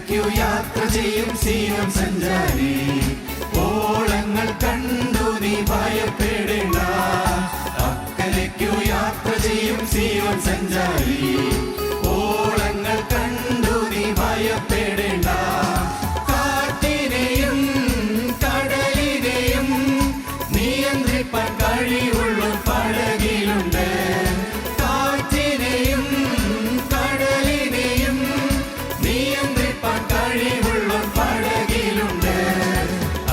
അക്കരയ്ക്കു യാത്ര ചെയ്യും സീയോൻ സഞ്ചാരി, ഓളങ്ങൾ കണ്ടു നീ ഭയപ്പെടേണ്ട. അക്കരയ്ക്കു യാത്ര ചെയ്യും സീയോൻ സഞ്ചാരി, ഓളങ്ങൾ കണ്ടു നീ ഭയപ്പെടേണ്ട. കാറ്റിനെയും കടലിനെയും നിയന്ത്രിപ്പാൻ കഴിവുള്ള പടകിലുണ്ട്. കാറ്റിനെയും കടലിനെയും നിയന്ത്രിപ്പാൻ കഴിവുള്ള പടകിലുണ്ട്.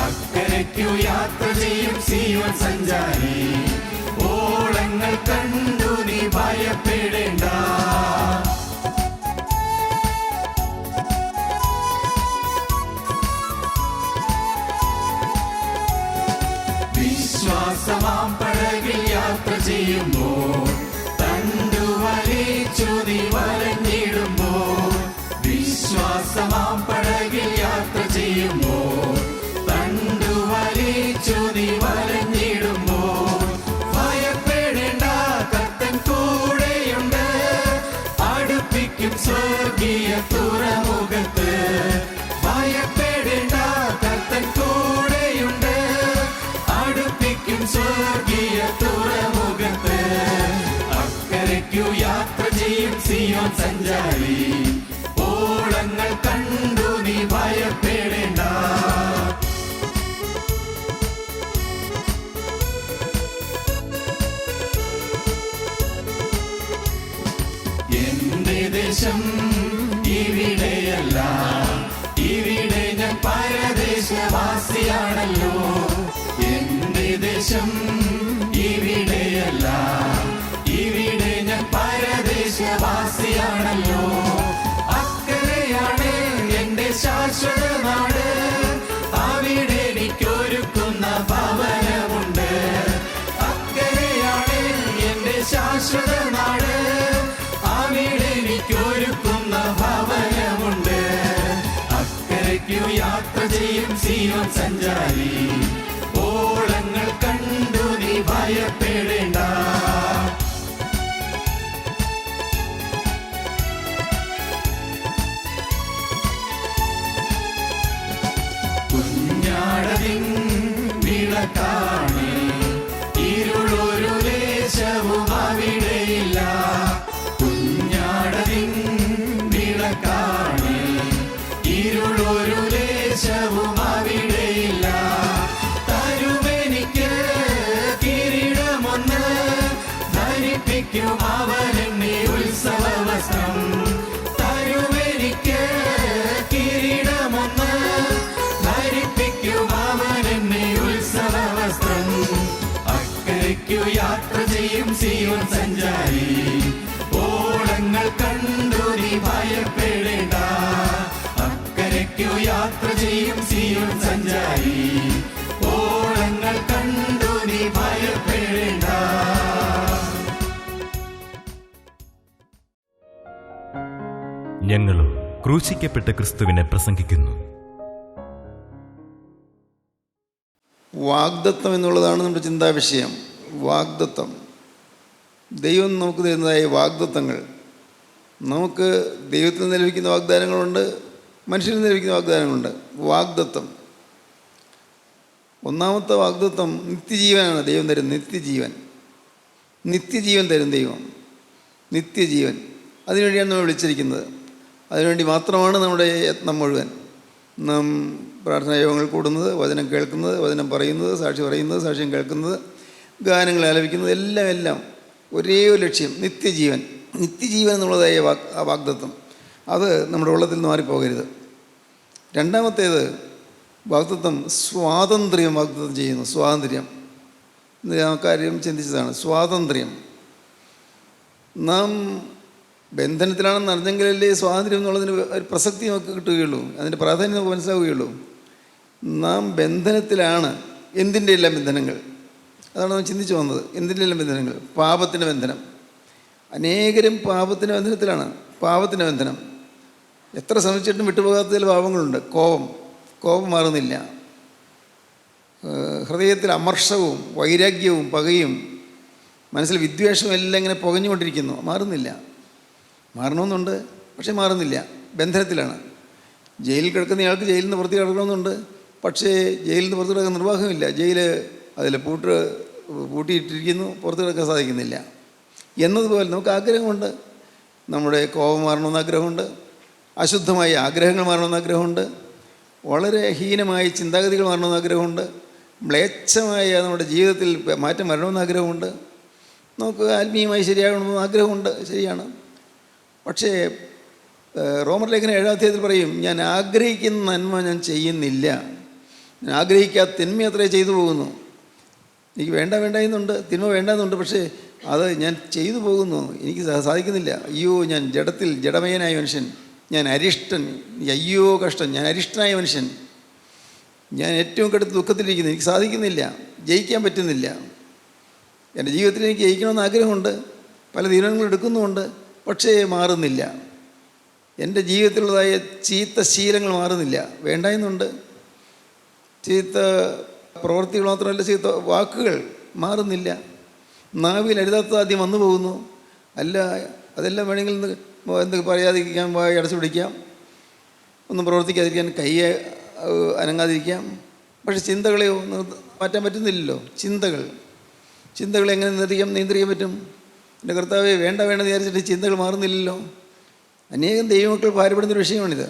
അക്കരയ്ക്കു യാത്ര ചെയ്യും സീയോൻ സഞ്ചാരി, ഓളങ്ങൾ കണ്ടു നീ ഭയപ്പെടേണ്ട. വിശ്വാസമാം പടകിൽ യാത്ര ചെയ്യുമ്പോൾ തണ്ടു വലിച്ചു നീ വലഞ്ഞിടുമ്പോൾ. വിശ്വാസമാം പടകിൽ യാത്ര ചെയ്യുമ്പോൾ തണ്ടു വലിച്ചു നീ വലഞ്ഞിടുമ്പോൾ. ഭയപ്പെടേണ്ട, കർത്തൻ കൂടെയുണ്ട്, അടുപ്പിക്കും സ്വർഗീയ തുറമുഖത്ത്. ഭയപ്പെടേണ്ട, കർത്തൻ കൂടെയുണ്ട്, അടുപ്പിക്കും സ്വർഗീയ തുറമുഖത്ത്. അക്കരയ്ക്കു യാത്ര ചെയ്യും സീയോൻ സഞ്ചാരി, ഓളങ്ങൾ കണ്ടു നീ ഭയപ്പെടേണ്ട. എന്റെ ദേശം ഇവിടെയല്ല, ഇവിടെ ഞാൻ പരദേശവാസിയാണല്ലോ. എന്റെ ദേശം ഇവിടെയല്ല, ഇവിടെ ഞാൻ പരദേശവാസിയാണല്ലോ. അക്കരയാണ് എന്റെ ശാശ്വത നാട്, അവിടെ എനിക്കൊരുക്കുന്ന ഭവനമുണ്ട്. അക്കരയാണ് എന്റെ ശാശ്വത നാട്, അവിടെ എനിക്കൊരുക്കുന്ന ഭവനമുണ്ട്. അക്കരയ്ക്കു യാത്ര ചെയ്യും സീയോൻ സഞ്ചാരി, ഓളങ്ങൾ കണ്ടു നീ ഭയപ്പെടേണ്ട. കുഞ്ഞാടതിൻ വിളക്കാണ്, ഇരുളൊരു ലേശവും അവിടെയില്ല. കുഞ്ഞാടതിൻ വിളക്കാണ്, ഇരുളൊരു ലേശവും അവിടെയില്ല. തരുമെനിക്ക് കിരീടമൊന്ന്, ധരിപ്പിക്കും അവനെന്നെ ഉത്സവവസ്ത്രം. തരുമെനിക്ക് കിരീടമൊന്ന്, ധരിപ്പിക്കും അവനെന്നെ ഉത്സവവസ്ത്രം. അക്കരയ്ക്കു യാത്ര ചെയ്യും സീയോൻ സഞ്ചാരി, ഓളങ്ങൾ കണ്ടു നീ ഭയപ്പെടേണ്ട. അക്കരയ്ക്കു യാത്ര ചെയ്യും സീയോൻ സഞ്ചാരി, ഓളങ്ങൾ കണ്ടു നീ ഭയപ്പെടേണ്ട. ഞങ്ങളും ക്രൂശിക്കപ്പെട്ട ക്രിസ്തുവിനെ പ്രസംഗിക്കുന്നു. വാഗ്ദത്തം എന്നുള്ളതാണ് നമ്മുടെ ചിന്താ വിഷയം. വാഗ്ദത്തം, ദൈവം നമുക്ക് തരുന്നതായ വാഗ്ദത്തങ്ങൾ. നമുക്ക് ദൈവത്തിൽ നിന്ന് ലഭിക്കുന്ന വാഗ്ദാനങ്ങളുണ്ട്, മനുഷ്യരിൽ നിന്ന് ലഭിക്കുന്ന വാഗ്ദാനങ്ങളുണ്ട്. വാഗ്ദത്തം, ഒന്നാമത്തെ വാഗ്ദത്തം നിത്യജീവനാണ്. ദൈവം തരും നിത്യജീവൻ. നിത്യജീവൻ തരും ദൈവം, നിത്യജീവൻ. അതിനുവേണ്ടിയാണ് നമ്മൾ വിളിച്ചിരിക്കുന്നത്. അതിനുവേണ്ടി മാത്രമാണ് നമ്മുടെ യത്നം മുഴുവൻ. നാം പ്രാർത്ഥനാ യോഗങ്ങൾ കൂടുന്നത്, വചനം കേൾക്കുന്നത്, വചനം പറയുന്നത്, സാക്ഷി പറയുന്നത്, സാക്ഷ്യം കേൾക്കുന്നത്, ഗാനങ്ങൾ ആലപിക്കുന്നത്, എല്ലാം ഒരേ ഒരു ലക്ഷ്യം, നിത്യജീവൻ. നിത്യജീവൻ എന്നുള്ളതായ ആ വാഗ്ദത്തം, അത് നമ്മുടെ ഉള്ളത്തിൽ നിന്ന് മാറിപ്പോകരുത്. രണ്ടാമത്തേത് വാഗ്ദത്തം സ്വാതന്ത്ര്യം വാഗ്ദത്തം ചെയ്യുന്നു. സ്വാതന്ത്ര്യം, ആ കാര്യം ചിന്തിച്ചതാണ്. സ്വാതന്ത്ര്യം, നാം ബന്ധനത്തിലാണെന്ന് അറിഞ്ഞെങ്കിലല്ലേ സ്വാതന്ത്ര്യം എന്നുള്ളതിന് ഒരു പ്രസക്തി നമുക്ക് കിട്ടുകയുള്ളൂ, അതിൻ്റെ പ്രാധാന്യം നമുക്ക് മനസ്സിലാവുകയുള്ളൂ. നാം ബന്ധനത്തിലാണ്. എന്തിൻ്റെ എല്ലാം ബന്ധനങ്ങൾ, അതാണ് നാം ചിന്തിച്ചു വന്നത്. എന്തിൻ്റെ എല്ലാം ബന്ധനങ്ങൾ? പാപത്തിൻ്റെ ബന്ധനം. അനേകരും പാപത്തിൻ്റെ ബന്ധനത്തിലാണ്. പാപത്തിൻ്റെ ബന്ധനം എത്ര ശ്രമിച്ചിട്ടും വിട്ടുപോകാത്ത ചില പാപങ്ങളുണ്ട്. കോപം മാറുന്നില്ല. ഹൃദയത്തിൽ അമർഷവും വൈരാഗ്യവും പകയും മനസ്സിൽ വിദ്വേഷവും എല്ലാം ഇങ്ങനെ പുകഞ്ഞുകൊണ്ടിരിക്കുന്നു. മാറുന്നില്ല. മാറണമെന്നുണ്ട്, പക്ഷെ മാറുന്നില്ല. ബന്ധനത്തിലാണ്. ജയിലിൽ കിടക്കുന്നയാൾക്ക് ജയിലിൽ നിന്ന് പുറത്ത് കിടക്കണമെന്നുണ്ട്. പക്ഷേ ജയിലിൽ നിന്ന് പുറത്ത് കിടക്കാൻ നിർവാഹമില്ല. ജയിൽ അതിൽ പൂട്ടിയിട്ടിരിക്കുന്നു, പുറത്ത് കിടക്കാൻ സാധിക്കുന്നില്ല. എന്നതുപോലെ നമുക്ക് ആഗ്രഹമുണ്ട്. നമ്മുടെ കോപം മാറണമെന്ന് ആഗ്രഹമുണ്ട്, അശുദ്ധമായ ആഗ്രഹങ്ങൾ മാറണമെന്ന് ആഗ്രഹമുണ്ട്, വളരെ ഹീനമായ ചിന്താഗതികൾ മാറണമെന്ന് ആഗ്രഹമുണ്ട്, മ്ലേച്ഛമായ നമ്മുടെ ജീവിതത്തിൽ മാറ്റം വരണമെന്ന് ആഗ്രഹമുണ്ട്, നമുക്ക് ആത്മീയമായി ശരിയാകണമെന്ന് ആഗ്രഹമുണ്ട്. ശരിയാണ്. പക്ഷേ റോമർ ലേഖനം 7-ാം അധ്യായത്തിൽ പറയും, ഞാൻ ആഗ്രഹിക്കുന്ന നന്മ ഞാൻ ചെയ്യുന്നില്ല, ഞാൻ ആഗ്രഹിക്കാത്ത തിന്മ അത്രേ ചെയ്തു പോകുന്നു. എനിക്ക് വേണ്ടെന്നുണ്ട്, തിന്മ വേണ്ടെന്നുണ്ട്, പക്ഷേ അത് ഞാൻ ചെയ്തു പോകുന്നു, എനിക്ക് സാധിക്കുന്നില്ല. അയ്യോ, ഞാൻ ജഡമയനായ മനുഷ്യൻ, ഞാൻ അരിഷ്ടൻ, അയ്യോ കഷ്ടം, ഞാൻ അരിഷ്ടനായ മനുഷ്യൻ, ഞാൻ ഏറ്റവും കടുത്ത ദുഃഖത്തിലിരിക്കുന്നു, എനിക്ക് സാധിക്കുന്നില്ല, ജയിക്കാൻ പറ്റുന്നില്ല. എൻ്റെ ജീവിതത്തിൽ എനിക്ക് ജയിക്കണമെന്ന് ആഗ്രഹമുണ്ട്, പല തീരുമാനങ്ങൾ എടുക്കുന്നുമുണ്ട്, പക്ഷേ മാറുന്നില്ല. എൻ്റെ ജീവിതത്തിലുള്ളതായ ചീത്ത ശീലങ്ങൾ മാറുന്നില്ല, വേണ്ടായെന്നുണ്ട്. ചീത്ത പ്രവൃത്തികൾ മാത്രമല്ല, ചീത്ത വാക്കുകൾ മാറുന്നില്ല. നാവിൽ അരുതാത്തത് ആദ്യം വന്നു പോകുന്നു. അല്ല, അതെല്ലാം വേണമെങ്കിൽ എന്തൊക്കെ പറയാതിരിക്കാം, വായ അടച്ചു പിടിക്കാം, ഒന്നും പ്രവർത്തിക്കാതിരിക്കാൻ, കൈ അനങ്ങാതിരിക്കാം. പക്ഷെ ചിന്തകളെയോ മാറ്റാൻ പറ്റുന്നില്ലല്ലോ. ചിന്തകളെ എങ്ങനെ നിയന്ത്രിക്കാൻ പറ്റും? എൻ്റെ കർത്താവെ, വേണ്ടെന്ന് വിചാരിച്ചിട്ട് ചിന്തകൾ മാറുന്നില്ലല്ലോ. അനേകം ദൈവമക്കൾ ഭാരപ്പെടുന്നൊരു വിഷയമാണിത്.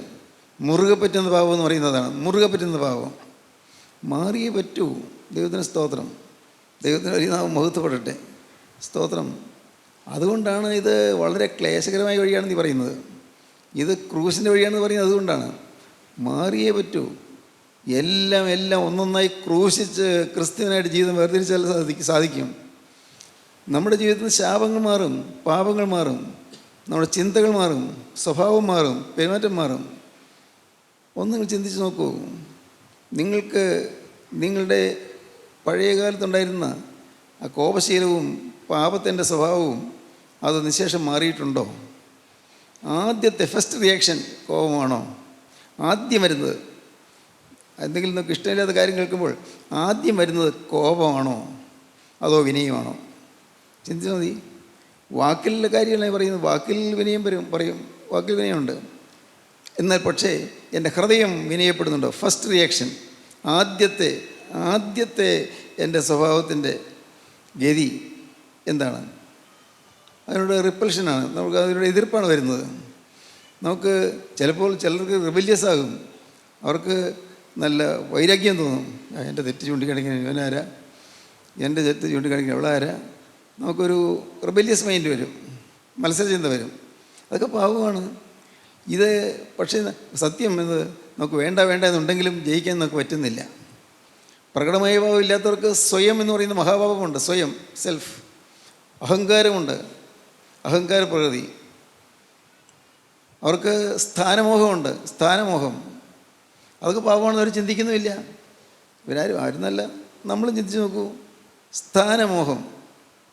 മുറുകെ പറ്റുന്ന പാവം എന്ന് പറയുന്നതാണ്. മുറുകെ പറ്റുന്ന പാവം മാറിയേ പറ്റൂ. ദൈവത്തിന് സ്തോത്രം, ദൈവത്തിന് ഒരു നാമം മഹത്വപ്പെടട്ടെ. സ്തോത്രം. അതുകൊണ്ടാണ് ഇത് വളരെ ക്ലേശകരമായ വഴിയാണെന്ന് പറയുന്നത്. ഇത് ക്രൂശിൻ്റെ വഴിയാണെന്ന് പറയുന്നത് അതുകൊണ്ടാണ്. മാറിയേ പറ്റൂ. എല്ലാം ഒന്നൊന്നായി ക്രൂശിച്ച് ക്രിസ്തുവിനായിട്ട് ജീവിതം വേർതിരിച്ചാൽ സാധിക്കും. നമ്മുടെ ജീവിതത്തിൽ ശാപങ്ങൾ മാറും, പാപങ്ങൾ മാറും, നമ്മുടെ ചിന്തകൾ മാറും, സ്വഭാവം മാറും, പെരുമാറ്റം മാറും. ഒന്ന് നിങ്ങൾ ചിന്തിച്ച് നോക്കൂ. നിങ്ങൾക്ക് നിങ്ങളുടെ പഴയ കാലത്തുണ്ടായിരുന്ന ആ കോപശീലവും പാപത്തിൻ്റെ സ്വഭാവവും അത് നിശേഷം മാറിയിട്ടുണ്ടോ? ആദ്യത്തെ ഫസ്റ്റ് റിയാക്ഷൻ കോപമാണോ? ആദ്യം വരുന്നത് എന്തെങ്കിലും നമുക്ക് ഇഷ്ടമില്ലാത്ത കാര്യം കേൾക്കുമ്പോൾ ആദ്യം വരുന്നത് കോപമാണോ അതോ വിനയമാണോ? ചിന്തിച്ചാൽ മതി. വാക്കിലുള്ള കാര്യങ്ങളാണ് പറയുന്നത്. വാക്കിൽ വിനയം പറയും, വാക്കിൽ വിനയമുണ്ട്. എന്നാൽ പക്ഷേ എൻ്റെ ഹൃദയം വിനയപ്പെടുന്നുണ്ടോ? ഫസ്റ്റ് റിയാക്ഷൻ, ആദ്യത്തെ എൻ്റെ സ്വഭാവത്തിൻ്റെ ഗതി എന്താണ്? അതിനോട് റിപ്പൽഷനാണ്, നമുക്ക് അതിനോട് എതിർപ്പാണ് വരുന്നത്. നമുക്ക് ചിലപ്പോൾ ചിലർക്ക് റിബല്യസ് ആകും, അവർക്ക് നല്ല വൈരാഗ്യം തോന്നും. എൻ്റെ തെറ്റ് ചൂണ്ടിക്കാണിക്കാൻ ഇവനാരാ, എൻ്റെ തെറ്റ് ചൂണ്ടിക്കാണിക്കാൻ അവളാരാ. നമുക്കൊരു റിബല്യസ് മൈൻഡ് വരും, മത്സരചിന്ത വരും. അതൊക്കെ പാവമാണ്. ഇത് പക്ഷേ സത്യം എന്നത് നമുക്ക് വേണ്ട എന്നുണ്ടെങ്കിലും ജയിക്കാൻ നമുക്ക് പറ്റുന്നില്ല. പ്രകടമായ ഭാവം ഇല്ലാത്തവർക്ക് സ്വയം എന്ന് പറയുന്ന മഹാഭാവമുണ്ട്. സ്വയം, സെൽഫ്, അഹങ്കാരമുണ്ട്, അഹങ്കാര പ്രകൃതി. അവർക്ക് സ്ഥാനമോഹമുണ്ട്, സ്ഥാനമോഹം. അതൊക്കെ പാവമാണെന്ന് അവർ ചിന്തിക്കുന്നുമില്ല. ആരും നല്ല നമ്മളും ചിന്തിച്ച് നോക്കൂ. സ്ഥാനമോഹം,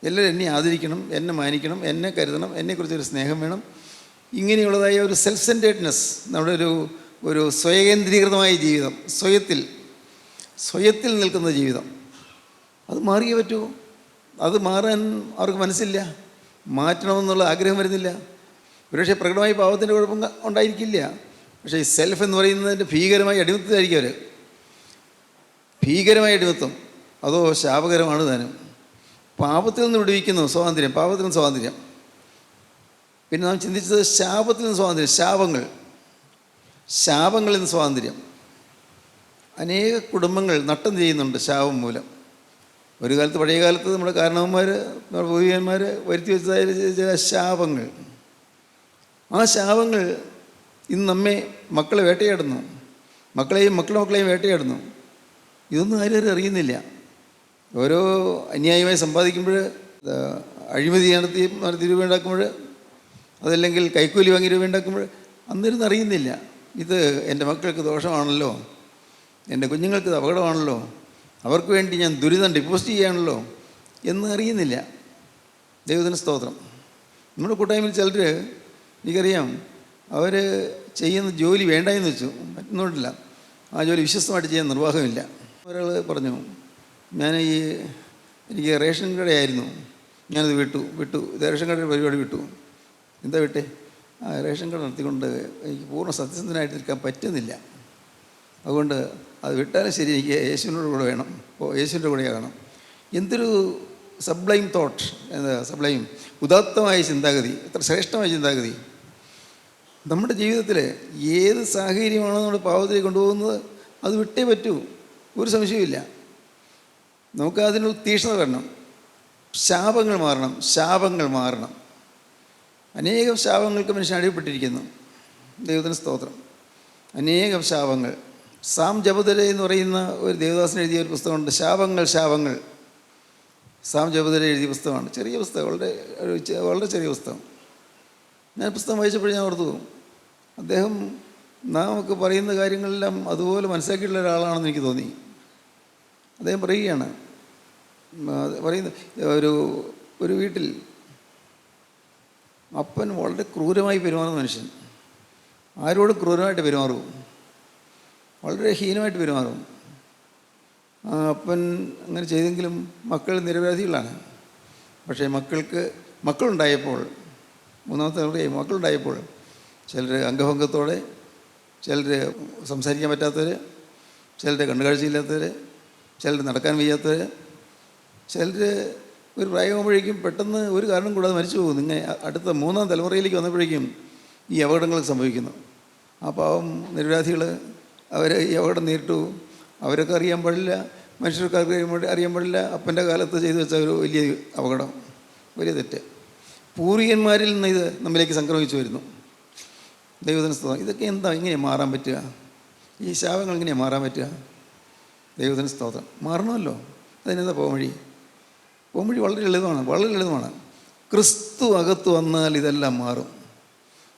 എല്ലാവരും എന്നെ ആദരിക്കണം, എന്നെ മാനിക്കണം, എന്നെ കരുതണം, എന്നെക്കുറിച്ചൊരു സ്നേഹം വേണം. ഇങ്ങനെയുള്ളതായ ഒരു സെൽഫ് സെൻറ്റേഡ്നെസ്, നമ്മുടെ ഒരു സ്വയകേന്ദ്രീകൃതമായ ജീവിതം, സ്വയത്തിൽ നിൽക്കുന്ന ജീവിതം, അത് മാറിയേ പറ്റൂ. അത് മാറാൻ അവർക്ക് മനസ്സില്ല, മാറ്റണമെന്നുള്ള ആഗ്രഹം വരുന്നില്ല. ഒരുപക്ഷെ പ്രകടമായി പാവത്തിൻ്റെ കുഴപ്പം ഉണ്ടായിരിക്കില്ല, പക്ഷേ ഈ സെൽഫ് എന്ന് പറയുന്നതിൻ്റെ ഭീകരമായ അടിമത്തത്തിലായിരിക്കും അവർ. ഭീകരമായ അടിമത്തം അതോ ശാപകരമാണ് താനും. പാപത്തിൽ നിന്ന് വിടുവിക്കുന്നു സ്വാതന്ത്ര്യം, പാപത്തിൽ നിന്ന് സ്വാതന്ത്ര്യം. പിന്നെ നാം ചിന്തിച്ചത് ശാപത്തിൽ നിന്ന് സ്വാതന്ത്ര്യം, ശാപങ്ങളിൽ നിന്ന് സ്വാതന്ത്ര്യം. അനേക കുടുംബങ്ങൾ നഷ്ടം ചെയ്യുന്നുണ്ട് ശാപം മൂലം. ഒരു കാലത്ത്, പഴയ കാലത്ത് നമ്മുടെ കാരണവന്മാർ, നമ്മുടെ പൂർവികന്മാർ വരുത്തി വെച്ചതായ ചില ശാപങ്ങൾ, ആ ശാപങ്ങൾ ഇന്ന് നമ്മെ, മക്കളെ വേട്ടയാടുന്നു, മക്കളെയും വേട്ടയാടുന്നു. ഇതൊന്നും ആരും അറിയുന്നില്ല. ഓരോ അന്യായമായി സമ്പാദിക്കുമ്പോൾ, അഴിമതി നടത്തി രൂപ ഉണ്ടാക്കുമ്പോൾ, അതല്ലെങ്കിൽ കൈക്കൂലി വാങ്ങി രൂപ ഉണ്ടാക്കുമ്പോൾ അന്നിരുന്ന് അറിയുന്നില്ല. ഇത് എൻ്റെ മക്കൾക്ക് ദോഷമാണല്ലോ, എൻ്റെ കുഞ്ഞുങ്ങൾക്ക് അപകടമാണല്ലോ, അവർക്ക് വേണ്ടി ഞാൻ ദുരിതം ഡിപ്പോസിറ്റ് ചെയ്യാണല്ലോ എന്ന് അറിയുന്നില്ല. ദൈവത്തിന് സ്തോത്രം. നമ്മുടെ കൂട്ടായ്മയിൽ ചിലർ, എനിക്കറിയാം, അവർ ചെയ്യുന്ന ജോലി വേണ്ടായെന്ന് വെച്ചു, പറ്റുന്നോണ്ടില്ല, ആ ജോലി വിശ്വസ്തമായിട്ട് ചെയ്യാൻ നിർവാഹമില്ല. ഒരാൾ പറഞ്ഞു, എനിക്ക് റേഷൻ കടയായിരുന്നു, ഞാനത് വിട്ടു റേഷൻ കടയുടെ പരിപാടി വിട്ടു. എന്താ വിട്ടേ? റേഷൻ കട നടത്തിക്കൊണ്ട് എനിക്ക് പൂർണ്ണ സത്യസന്ധനായിട്ട് നിൽക്കാൻ പറ്റുന്നില്ല. അതുകൊണ്ട് അത് വിട്ടാലും ശരി, എനിക്ക് യേശുവിനോട് കൂടെ വേണം, യേശുവിൻ്റെ കൂടെ കാണണം. എന്തൊരു സബ്ലൈം തോട്ട്, എന്താ സബ്ലൈം, ഉദാത്തമായ ചിന്താഗതി, എത്ര ശ്രേഷ്ഠമായ ചിന്താഗതി. നമ്മുടെ ജീവിതത്തിൽ ഏത് സാഹചര്യമാണോ നമ്മുടെ പാവത്തിലേക്ക് കൊണ്ടുപോകുന്നത് അത് വിട്ടേ പറ്റൂ, ഒരു സംശയവുമില്ല. നമുക്ക് അതിനുള്ള തീക്ഷ്ണത വരണം. ശാപങ്ങൾ മാറണം, ശാപങ്ങൾ മാറണം. അനേകം ശാപങ്ങൾക്ക് മനുഷ്യൻ അടിപ്പെട്ടിരിക്കുന്നു. ദൈവത്തിന് സ്തോത്രം. അനേകം ശാപങ്ങൾ. സാം ജപതരെ എന്ന് പറയുന്ന ഒരു ദേവദാസൻ എഴുതിയ ഒരു പുസ്തകമുണ്ട്, ശാപങ്ങൾ ശാപങ്ങൾ. സാം ജപതരെ എഴുതിയ പുസ്തകമാണ്. ചെറിയ പുസ്തകം, വളരെ ചെറിയ പുസ്തകം. ഞാൻ പുസ്തകം വായിച്ചപ്പോഴും ഞാൻ ഓർത്തു, അദ്ദേഹം നാമൊക്കെ പറയുന്ന കാര്യങ്ങളെല്ലാം അതുപോലെ മനസ്സിലാക്കിയിട്ടുള്ള ഒരാളാണെന്ന് എനിക്ക് തോന്നി. അദ്ദേഹം പറയുകയാണ്, ഒരു വീട്ടിൽ അപ്പൻ വളരെ ക്രൂരമായി പെരുമാറുന്ന മനുഷ്യൻ. ആരോടും ക്രൂരമായിട്ട് പെരുമാറും, വളരെ ഹീനമായിട്ട് പെരുമാറും. ആ അപ്പൻ അങ്ങനെ ചെയ്തെങ്കിലും മക്കൾ നിരപരാധികളാണ്. പക്ഷേ മക്കളുണ്ടായപ്പോൾ, മൂന്നാമത്തെ തലമുറയായി മക്കളുണ്ടായപ്പോൾ, ചിലർ അംഗഭംഗത്തോടെ, ചിലർ സംസാരിക്കാൻ പറ്റാത്തവർ, ചിലർ കണ്ണുകാഴ്ചയില്ലാത്തവർ, ചിലർ നടക്കാൻ വയ്യാത്തവർ, ചിലർ ഒരു പ്രായമാകുമ്പോഴേക്കും പെട്ടെന്ന് ഒരു കാരണം കൂടാതെ മരിച്ചു പോകും. ഇങ്ങനെ അടുത്ത മൂന്നാം തലമുറയിലേക്ക് വന്നപ്പോഴേക്കും ഈ അപകടങ്ങൾ സംഭവിക്കുന്നു. ആ പാവം നിരപരാധികൾ അവർ ഈ അപകടം നേരിട്ടു. അവരൊക്കെ അറിയാൻ പാടില്ല, മനുഷ്യർക്ക് അറിയാൻ പാടില്ല. അപ്പൻ്റെ കാലത്ത് ചെയ്തു വെച്ച ഒരു വലിയ അപകടം, വലിയ തെറ്റ്. പൂർവികന്മാരിൽ നിന്ന് ഇത് നമ്മിലേക്ക് സംക്രമിച്ചു വരുന്നു. ദൈവത്തിന് സ്തോത്രം. ഇതൊക്കെ എന്താ ഇങ്ങനെ മാറാൻ പറ്റുക? ഈ ശാപങ്ങൾ എങ്ങനെയാണ് മാറാൻ പറ്റുക? ദൈവത്തിന് സ്തോത്രം. മാറണമല്ലോ. അതിനെന്താ പോംവഴി? പോംവഴി വളരെ ലളിതമാണ്, വളരെ ലളിതമാണ്. ക്രിസ്തു അകത്ത് വന്നാൽ ഇതെല്ലാം മാറും.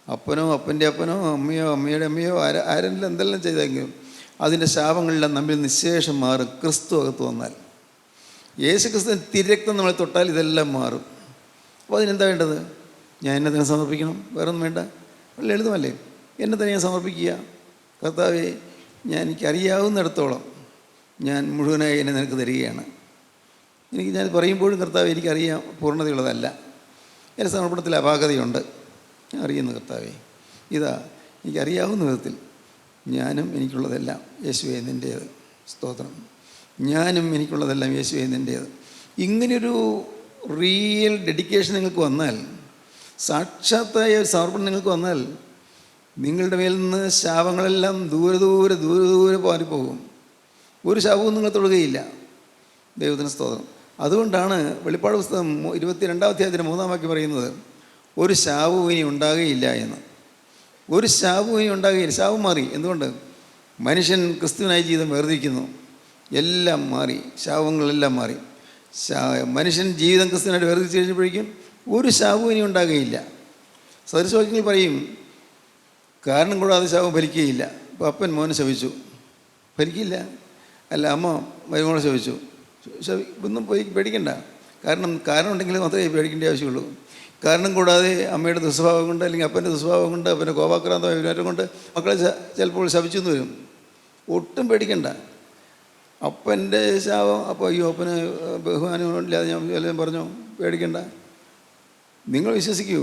അപ്പനോ അപ്പൻ്റെ അപ്പനോ അമ്മയോ അമ്മയുടെ അമ്മയോ ആരെല്ലാം എന്തെല്ലാം ചെയ്തെങ്കിലും അതിൻ്റെ ശാപങ്ങളെല്ലാം നമ്മിൽ നിശേഷം മാറും ക്രിസ്തു അകത്ത് വന്നാൽ. യേശു ക്രിസ്തുവിൻ്റെ തിരക്തം നമ്മളെ തൊട്ടാൽ ഇതെല്ലാം മാറും. അപ്പോൾ അതിനെന്താ വേണ്ടത്? ഞാൻ എന്നെ തന്നെ സമർപ്പിക്കണം, വേറൊന്നും വേണ്ട. ലളിതമല്ലേ? എന്നെ തന്നെ ഞാൻ സമർപ്പിക്കുക. കർത്താവേ, എനിക്കറിയാവുന്നിടത്തോളം ഞാൻ മുഴുവനായി എന്നെ നിനക്ക് തരികയാണ്. ഞാൻ പറയുമ്പോഴും കർത്താവേ, എനിക്കറിയാം പൂർണ്ണതയുള്ളതല്ല, എൻ്റെ സമർപ്പണത്തിൽ അപാകതയുണ്ട്. ഞാൻ അറിയുന്നു കർത്താവേ, ഇതാ എനിക്കറിയാവുന്ന വിധത്തിൽ ഞാനും എനിക്കുള്ളതെല്ലാം യേശുവേ നിൻ്റേത്. സ്തോത്രം. ഞാനും എനിക്കുള്ളതെല്ലാം യേശുവേ നിൻ്റേത്. ഇങ്ങനെയൊരു റിയൽ ഡെഡിക്കേഷൻ നിങ്ങൾക്ക് വന്നാൽ, സാക്ഷാത്തായ ഒരു സമർപ്പണം നിങ്ങൾക്ക് വന്നാൽ, നിങ്ങളുടെ മേൽ നിന്ന് ശാപങ്ങളെല്ലാം ദൂരെ ദൂരെ ദൂരെ ദൂരെ പാറിപ്പോകും. ഒരു ശാപവും നിങ്ങൾ തൊടുകയില്ല. ദൈവത്തിന് സ്തോത്രം. അതുകൊണ്ടാണ് വെളിപ്പാട് പുസ്തകം 22-ാം അധ്യായത്തിൻ്റെ 3-ാം വാക്യം പറയുന്നത്, ഒരു ശാപവും ഇനി ഉണ്ടാകുകയില്ല എന്ന്. ഒരു ശാപവും ഇനി ഉണ്ടാകുകയില്ല. ശാപം മാറി. എന്തുകൊണ്ട്? മനുഷ്യൻ ക്രിസ്തുവിനായി ജീവിതം വേർതിരിക്കുന്നു. എല്ലാം മാറി, ശാപങ്ങളെല്ലാം മാറി. മനുഷ്യൻ ജീവിതം ക്രിസ്തുവിനായിട്ട് വേർതിരിച്ച് കഴിഞ്ഞപ്പോഴേക്കും ഒരു ശാപവും ഇനി ഉണ്ടാകുകയില്ല. സദൃശവാക്യങ്ങൾ പറയും, കാരണം കൂടാതെ ശാപം ഫലിക്കുകയില്ല. ഇപ്പോൾ അപ്പൻ മോനെ ശപിച്ചു, ഫലിക്കില്ല. അല്ല, അമ്മ മരുമോളെ ശപിച്ചു, ഒന്നും പേടിക്കണ്ട. കാരണം ഉണ്ടെങ്കിൽ മാത്രമേ പേടിക്കേണ്ട ആവശ്യമുള്ളൂ. കാരണം കൂടാതെ അമ്മയുടെ ദുസ്വഭാവം കൊണ്ട്, അല്ലെങ്കിൽ അപ്പൻ്റെ ദുസ്വഭാവം കൊണ്ട്, അപ്പൻ്റെ കോപാക്രാന്തമായ വികാരം കൊണ്ട് മക്കളെ ചിലപ്പോൾ ശപിച്ചു എന്ന് വരും. ഒട്ടും പേടിക്കണ്ട. അപ്പൻ്റെ ശാപം, അപ്പോൾ അയ്യോ അപ്പന് ബഹുമാനമില്ലാതെ ഞാൻ വല്ലതും പറഞ്ഞോ, പേടിക്കണ്ട. നിങ്ങൾ വിശ്വസിക്കൂ,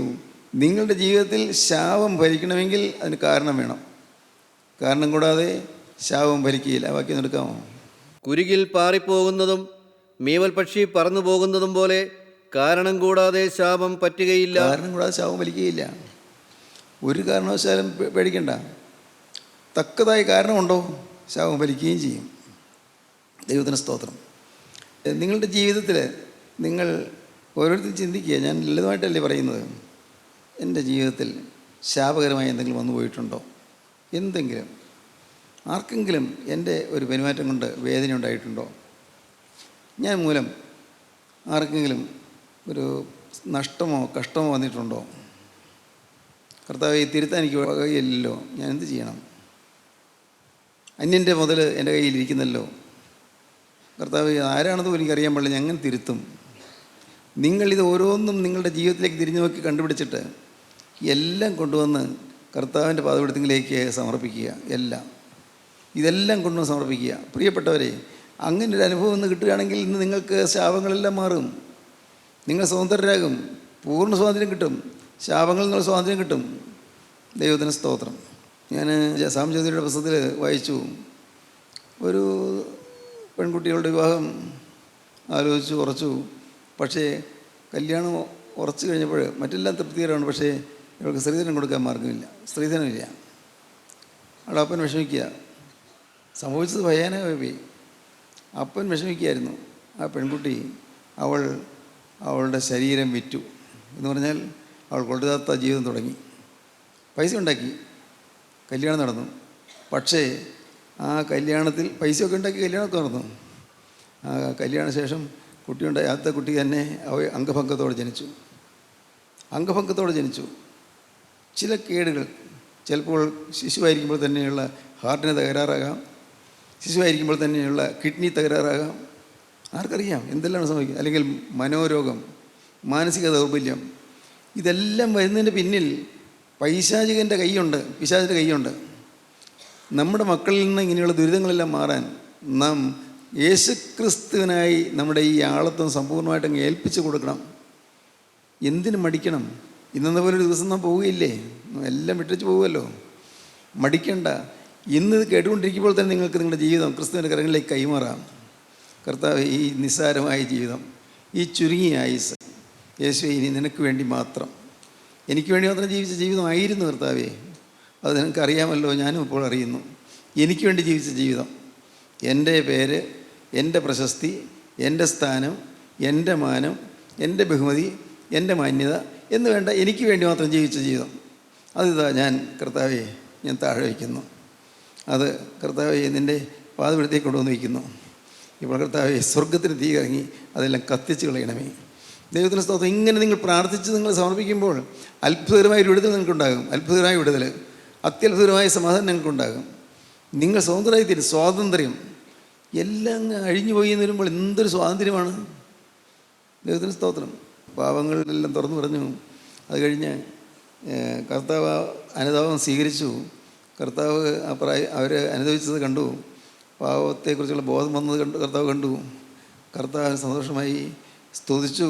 നിങ്ങളുടെ ജീവിതത്തിൽ ശാപം ഭരിക്കണമെങ്കിൽ അതിന് കാരണം വേണം. കാരണം കൂടാതെ ശാപം ഭരിക്കുകയില്ല. വാക്യം എടുക്കാമോ? കുരുകിൽ പാറിപ്പോകുന്നതും മീവൽ പക്ഷി പറന്നു പോകുന്നതും പോലെ കാരണം കൂടാതെ ശാപം പറ്റുകയില്ല. കാരണം കൂടാതെ ശാപം വലിക്കുകയില്ല. ഒരു കാരണവശാലും പേടിക്കണ്ട. തക്കതായ കാരണമുണ്ടോ, ശാപം വലിക്കുകയും ചെയ്യും. ദൈവത്തിന് സ്തോത്രം. നിങ്ങളുടെ ജീവിതത്തിൽ നിങ്ങൾ ഓരോരുത്തരും ചിന്തിക്കുക. ഞാൻ ലളിതമായിട്ടല്ലേ പറയുന്നത്. എൻ്റെ ജീവിതത്തിൽ ശാപകരമായി എന്തെങ്കിലും വന്നു പോയിട്ടുണ്ടോ? എന്തെങ്കിലും ആർക്കെങ്കിലും എൻ്റെ ഒരു പെരുമാറ്റം കൊണ്ട് വേദന ഉണ്ടായിട്ടുണ്ടോ? ഞാൻ മൂലം ആർക്കെങ്കിലും ഒരു നഷ്ടമോ കഷ്ടമോ വന്നിട്ടുണ്ടോ? കർത്താവേ, തിരുത്താൻ എനിക്ക് വകയില്ലല്ലോ, ഞാൻ എന്ത് ചെയ്യണം? അന്യൻ്റെ മുതൽ എൻ്റെ കയ്യിലിരിക്കുന്നല്ലോ. കർത്താവേ, ആരാണത് എനിക്കറിയാൻ പാടില്ല, ഞാൻ അങ്ങനെ തിരുത്തും. നിങ്ങളിത് ഓരോന്നും നിങ്ങളുടെ ജീവിതത്തിലേക്ക് തിരിഞ്ഞു നോക്കി കണ്ടുപിടിച്ചിട്ട് എല്ലാം കൊണ്ടുവന്ന് കർത്താവിൻ്റെ പാദപീഠത്തിലേക്ക് സമർപ്പിക്കുക. ഇതെല്ലാം കൊണ്ടുവന്ന് സമർപ്പിക്കുക. പ്രിയപ്പെട്ടവരെ, അങ്ങനെ ഒരു അനുഭവം ഒന്ന് കിട്ടുകയാണെങ്കിൽ ഇന്ന് നിങ്ങൾക്ക് ശാപങ്ങളെല്ലാം മാറും. നിങ്ങൾ സ്വതന്ത്രരാകും. പൂർണ്ണ സ്വാതന്ത്ര്യം കിട്ടും. ശാപങ്ങളിൽ നിങ്ങൾ സ്വാതന്ത്ര്യം കിട്ടും. ദൈവത്തിന് സ്തോത്രം. ഞാൻ സാംജ്യോതിയുടെ പുസ്തകത്തിൽ വായിച്ചു, ഒരു പെൺകുട്ടികളുടെ വിവാഹം ആലോചിച്ചു ഉറച്ചു. പക്ഷേ കല്യാണം ഉറച്ചു കഴിഞ്ഞപ്പോൾ മറ്റെല്ലാം തൃപ്തികരമാണ്, പക്ഷേ ഇവൾക്ക് സ്ത്രീധനം കൊടുക്കാൻ മാർഗമില്ല, സ്ത്രീധനമില്ല. അവിടെ അപ്പൻ വിഷമിക്കുക. സംഭവിച്ചത് ഭയാനകമായി പോയി. അപ്പൻ വിഷമിക്കുകയായിരുന്നു. ആ പെൺകുട്ടി അവളുടെ ശരീരം വിറ്റു എന്ന് പറഞ്ഞാൽ അവൾ കൊണ്ടുതാത്ത ജീവിതം തുടങ്ങി. പൈസ ഉണ്ടാക്കി, കല്യാണം നടന്നു. പക്ഷേ ആ കല്യാണത്തിൽ പൈസയൊക്കെ ഉണ്ടാക്കി കല്യാണമൊക്കെ നടന്നു. ആ കല്യാണശേഷം കുട്ടിയുണ്ടായി. ആദ്യത്തെ കുട്ടി തന്നെ അംഗഭംഗത്തോടെ ജനിച്ചു. ചില കേടുകൾ, ചിലപ്പോൾ ശിശുവായിരിക്കുമ്പോൾ തന്നെയുള്ള ഹാർട്ടിന് തകരാറാകാം, ശിശുവായിരിക്കുമ്പോൾ തന്നെയുള്ള കിഡ്നി തകരാറാകാം, ആർക്കറിയാം എന്തെല്ലാം സംഭവിക്കും. അല്ലെങ്കിൽ മനോരോഗം, മാനസിക ദൗർബല്യം, ഇതെല്ലാം വരുന്നതിൻ്റെ പിന്നിൽ പിശാചിൻ്റെ കൈയുണ്ട്. നമ്മുടെ മക്കളിൽ നിന്ന് ഇങ്ങനെയുള്ള ദുരിതങ്ങളെല്ലാം മാറാൻ നാം യേശുക്രിസ്തുവിനായി നമ്മുടെ ഈ ആളത്വം സമ്പൂർണ്ണമായിട്ട് അങ്ങ് ഏൽപ്പിച്ച് കൊടുക്കണം. എന്തിനു മടിക്കണം? ഇന്നെന്ന പോലെ ഒരു ദിവസം നാം പോവുകയില്ലേ, എല്ലാം വിട്ടു പോകുമല്ലോ. മടിക്കണ്ട. ഇന്ന് ഇത് കേട്ടുകൊണ്ടിരിക്കുമ്പോൾ തന്നെ നിങ്ങൾക്ക് നിങ്ങളുടെ ജീവിതം ക്രിസ്തുവിൻ്റെ കരങ്ങളിലേക്ക് കൈമാറാം. കർത്താവ്, ഈ നിസ്സാരമായ ജീവിതം, ഈ ചുരുങ്ങിയ ആയുസ്, യേശുവേ ഇനി നിനക്ക് വേണ്ടി മാത്രം, എനിക്ക് വേണ്ടി മാത്രം ജീവിച്ച ജീവിതമായിരുന്നു കർത്താവേ. അത് നിനക്കറിയാമല്ലോ, ഞാനും ഇപ്പോൾ അറിയുന്നു. എനിക്ക് വേണ്ടി ജീവിച്ച ജീവിതം, എൻ്റെ പേര്, എൻ്റെ പ്രശസ്തി, എൻ്റെ സ്ഥാനം, എൻ്റെ മാനം, എൻ്റെ ബഹുമതി, എൻ്റെ മാന്യത എന്ന് വേണ്ട, എനിക്ക് വേണ്ടി മാത്രം ജീവിച്ച ജീവിതം, അതിതാ ഞാൻ കർത്താവേ ഞാൻ താഴെ വയ്ക്കുന്നു. അത് കർത്താവേ നിൻ്റെ പാദപീഠത്തേക്ക് കൊണ്ടുവന്ന് വയ്ക്കുന്നു. ഇപ്പോൾ കർത്താവേ സ്വർഗത്തിന് തീ ഇറങ്ങി അതെല്ലാം കത്തിച്ച് കളയണമേ. ദൈവത്തിന് സ്തോത്രം. ഇങ്ങനെ നിങ്ങൾ പ്രാർത്ഥിച്ച് നിങ്ങൾ സമർപ്പിക്കുമ്പോൾ അത്ഭുതകരമായ ഒരു വിടുതൽ നിങ്ങൾക്കുണ്ടാകും. അത്ഭുതകരമായ വിടുതൽ, അത്യത്ഭുതകരമായ സമാധാനം നിങ്ങൾക്കുണ്ടാകും. നിങ്ങൾ സ്വതന്ത്രമായി തീരും. സ്വാതന്ത്ര്യം എല്ലാം അങ്ങ് അഴിഞ്ഞു പോയി എന്ന് വരുമ്പോൾ എന്തൊരു സ്വാതന്ത്ര്യമാണ്. ദൈവത്തിന് സ്തോത്രം. പാവങ്ങളെല്ലാം തുറന്നു പറഞ്ഞു. അത് കഴിഞ്ഞ് കർത്താവ് അനുതാപം സ്വീകരിച്ചു. കർത്താവ് അവർ അനുഭവിച്ചത് കണ്ടു. പാവത്തെക്കുറിച്ചുള്ള ബോധം വന്നത് കർത്താവ് കണ്ടു. കർത്താവ് സന്തോഷമായി സ്തുതിച്ചു.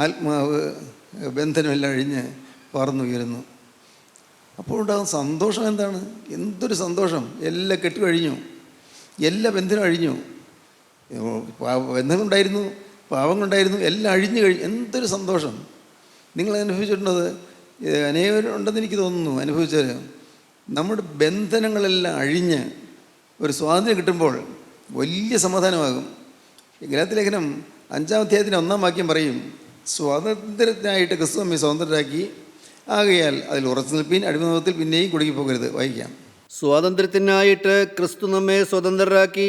ആത്മാവ് ബന്ധനമെല്ലാം അഴിഞ്ഞ് പറന്നുയരുന്നു. അപ്പോഴുണ്ടാകുന്ന സന്തോഷം എന്താണ്? എന്തൊരു സന്തോഷം! എല്ലാം കെട്ടുകഴിഞ്ഞു, എല്ലാ ബന്ധനം അഴിഞ്ഞു. ബന്ധങ്ങളുണ്ടായിരുന്നു, പാവങ്ങളുണ്ടായിരുന്നു, എല്ലാം അഴിഞ്ഞു കഴിഞ്ഞു. എന്തൊരു സന്തോഷം! നിങ്ങൾ അനുഭവിച്ചിട്ടുള്ളത് അനേകരുണ്ടെന്ന് എനിക്ക് തോന്നുന്നു. അനുഭവിച്ചാൽ നമ്മുടെ ബന്ധനങ്ങളെല്ലാം അഴിഞ്ഞ് ഒരു സ്വാതന്ത്ര്യം കിട്ടുമ്പോൾ വലിയ സമാധാനമാകും. ഗലാത്യ ലേഖനം 5-ാം അധ്യായത്തിൻ്റെ 1-ാം വാക്യം പറയും, സ്വാതന്ത്ര്യത്തിനായിട്ട് ക്രിസ്തു നമ്മെ സ്വതന്ത്രരാക്കി, ആകയാൽ അതിൽ ഉറച്ചു നിൽപ്പീൻ, അടിമനോഹത്തിൽ പിന്നെയും കുടുങ്ങിപ്പോകരുത്. വായിക്കാം. സ്വാതന്ത്ര്യത്തിനായിട്ട് ക്രിസ്തു നമ്മെ സ്വതന്ത്രരാക്കി,